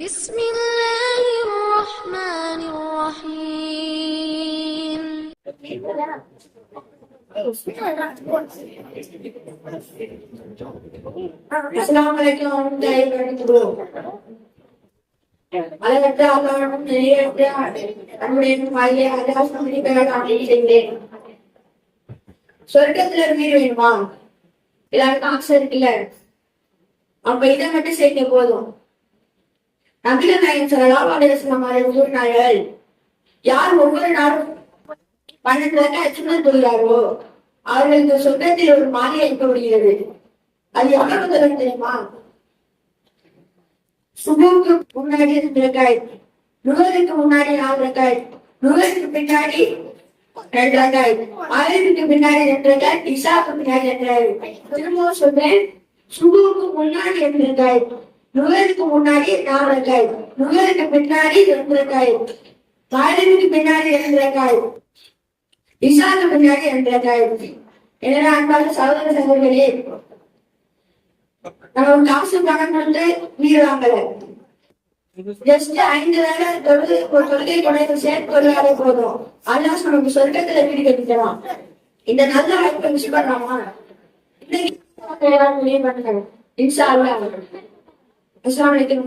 بسم الله الرحمن الرحيم. Assalamualaikum warahmatullahi wabarakatuh. அளவற்ற அல்லாஹ்வும் நிறையற்ற அன்புடையும் ஆகிய அல்லாஹ் சமீபமாக ஆணையம் செய்கிறேன். சொர்க்கத்துல வீடு வேணுமா? எல்லாருக்கும் ஆசை இருக்குல்ல? அப்ப இதை மட்டும் செய்ய போதும். நபிகள் நாயகம் ஸல்லல்லாஹு அலைஹி வஸல்லம் அவர்கள் கூறினார்கள், யார் ஒவ்வொரு நாளும் 12 ரக்காத் சுன்னத் தொழுகிறார்களோ அவர்களுக்கு சொர்க்கத்தில் ஒரு மாளிகை அளிக்கப்படுகிறது. அது எவ்வளவு தூரம் தெரியுமா? சுபுவுக்கு முன்னாடி 2 ரக்காத், நுகருக்கு முன்னாடி 4 ரக்காத், நுகருக்கு பின்னாடி 2 ரக்காத், மகரிபுக்கு பின்னாடி 2 ரக்காத், இஷாவுக்கு பின்னாடி 2 ரக்காத். திரும்பவும் சொல்றேன், சுபுவுக்கு முன்னாடி 2 ரக்காத், நுகருக்கு முன்னாடி 4 ரக்காத், நுகருக்கு பின்னாடி 2 ரக்காத், மகரிபுக்கு பின்னாடி 2 ரக்காத், இஷாவுக்கு பின்னாடி 2 ரக்காத். எனவே அன்பான சகோதர சகோதரிகளே, நம்ம காசு பணம் வந்து வீடு வாங்கல, ஜஸ்ட் 5 வேலை தொழுது ஒரு தொழுகை கொண்டு சேர்த்து தொழுகாலே போதும். அல்லாஹ் நமக்கு சொர்க்கத்துல வீடு கட்டிக்கலாம். இந்த நல்ல வாய்ப்பை மிஸ் பண்ணலாமா? இன்னைக்கு முடிவு பண்ணுங்க. இன்ஷா அல்லாஹ். அஸ்ஸலாமு அலைக்கும்.